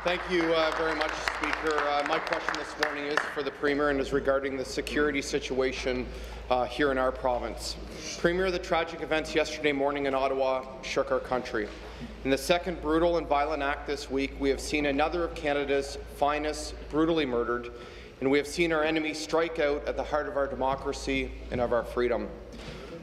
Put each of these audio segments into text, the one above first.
Thank you very much, Speaker. My question this morning is for the Premier and is regarding the security situation here in our province. Premier, the tragic events yesterday morning in Ottawa shook our country. In the second brutal and violent act this week, we have seen another of Canada's finest brutally murdered, and we have seen our enemy strike out at the heart of our democracy and of our freedom.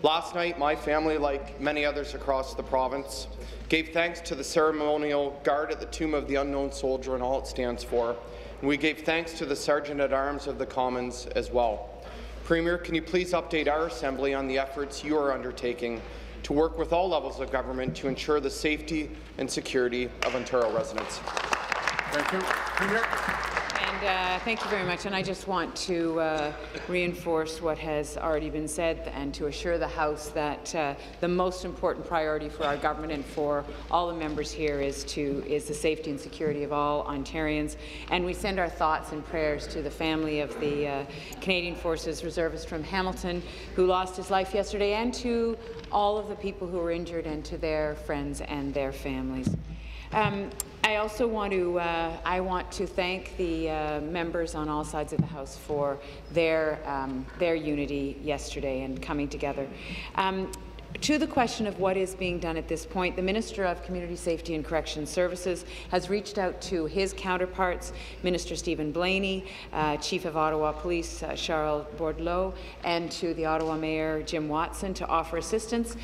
Last night, my family, like many others across the province, gave thanks to the ceremonial guard at the tomb of the unknown soldier and all it stands for, and we gave thanks to the Sergeant-at-Arms of the Commons as well. Premier, can you please update our Assembly on the efforts you are undertaking to work with all levels of government to ensure the safety and security of Ontario residents? Thank you. Premier. And thank you very much. And I just want to reinforce what has already been said and to assure the House that the most important priority for our government and for all the members here is the safety and security of all Ontarians. And we send our thoughts and prayers to the family of the Canadian Forces reservist from Hamilton who lost his life yesterday, and to all of the people who were injured, and to their friends and their families. I also want to thank the members on all sides of the House for their unity yesterday and coming together. To the question of what is being done at this point, the Minister of Community Safety and Corrections Services has reached out to his counterparts, Minister Stephen Blaney, Chief of Ottawa Police Charles Bordelot, and to the Ottawa Mayor Jim Watson to offer assistance.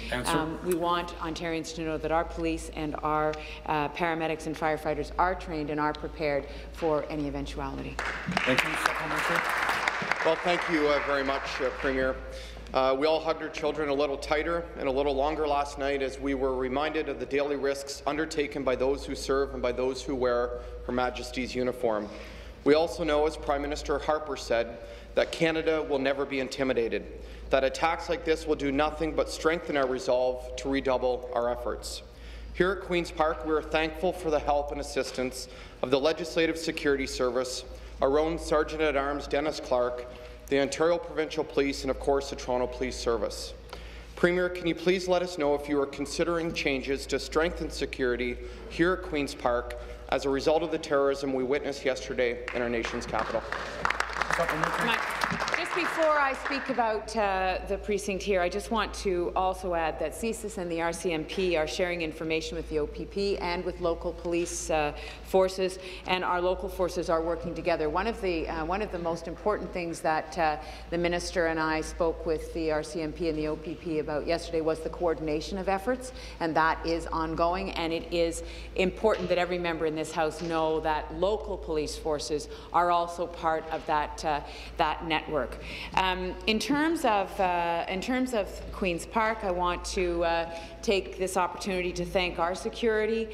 We want Ontarians to know that our police and our paramedics and firefighters are trained and are prepared for any eventuality. Thank you. Supplementary. Well, thank you very much, Premier. We all hugged our children a little tighter and a little longer last night as we were reminded of the daily risks undertaken by those who serve and by those who wear Her Majesty's uniform. We also know, as Prime Minister Harper said, that Canada will never be intimidated, that attacks like this will do nothing but strengthen our resolve to redouble our efforts. Here at Queen's Park, we are thankful for the help and assistance of the Legislative Security Service, our own Sergeant-at-Arms Dennis Clark, the Ontario Provincial Police, and of course the Toronto Police Service. Premier, can you please let us know if you are considering changes to strengthen security here at Queen's Park as a result of the terrorism we witnessed yesterday in our nation's capital? Just before I speak about the precinct here, I just want to also add that CSIS and the RCMP are sharing information with the OPP and with local police forces, and our local forces are working together. One of the most important things that the Minister and I spoke with the RCMP and the OPP about yesterday was the coordination of efforts, and that is ongoing, and it is important that every member in this House know that local police forces are also part of that network. In terms of Queen's Park, I want to take this opportunity to thank our security,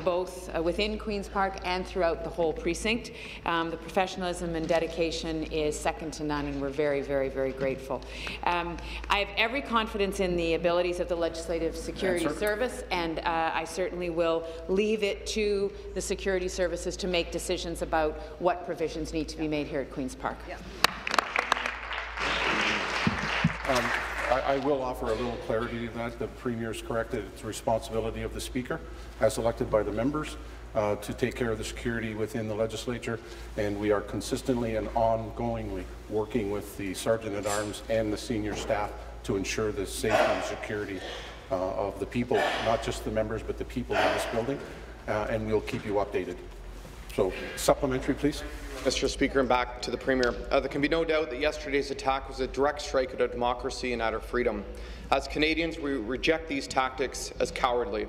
both within Queen's Park and throughout the whole precinct. The professionalism and dedication is second to none, and we're very, very, very grateful. I have every confidence in the abilities of the Legislative Security Service, and I certainly will leave it to the security services to make decisions about what provisions need to be made here at Queen's Park. Yeah. I will offer a little clarity to that. The Premier is correct that it's the responsibility of the Speaker, as elected by the members, to take care of the security within the legislature, and we are consistently and ongoingly working with the Sergeant-at-Arms and the senior staff to ensure the safety and security of the people, not just the members, but the people in this building, and we'll keep you updated. So, supplementary, please. Mr. Speaker, and back to the Premier. There can be no doubt that yesterday's attack was a direct strike at our democracy and at our freedom. As Canadians, we reject these tactics as cowardly.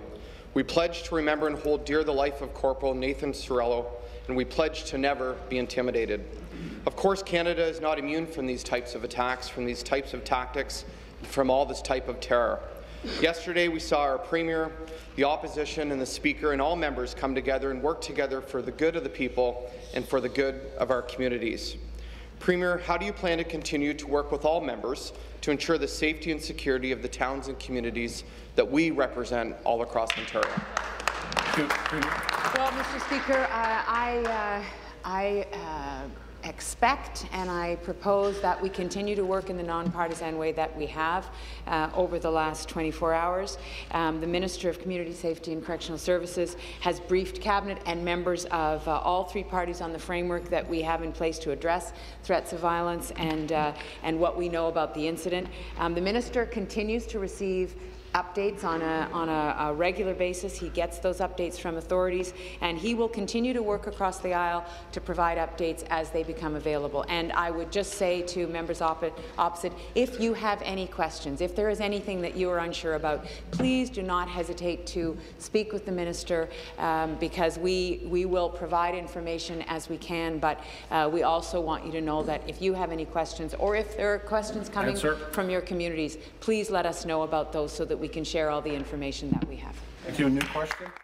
We pledge to remember and hold dear the life of Corporal Nathan Sorello, and we pledge to never be intimidated. Of course, Canada is not immune from these types of attacks, from these types of tactics, from all this type of terror. Yesterday, we saw our Premier, the Opposition, and the Speaker, and all members come together and work together for the good of the people and for the good of our communities. Premier, how do you plan to continue to work with all members to ensure the safety and security of the towns and communities that we represent all across Ontario? Well, Mr. Speaker, I expect and I propose that we continue to work in the nonpartisan way that we have over the last 24 hours. The Minister of Community Safety and Correctional Services has briefed Cabinet and members of all three parties on the framework that we have in place to address threats of violence and what we know about the incident. The Minister continues to receive updates on a regular basis. He gets those updates from authorities, and he will continue to work across the aisle to provide updates as they become available. And I would just say to members opposite, if you have any questions, if there is anything that you are unsure about, please do not hesitate to speak with the Minister, because we will provide information as we can, but we also want you to know that if you have any questions, or if there are questions coming from your communities, please let us know about those so that we can share all the information that we have. Thank you. A new question.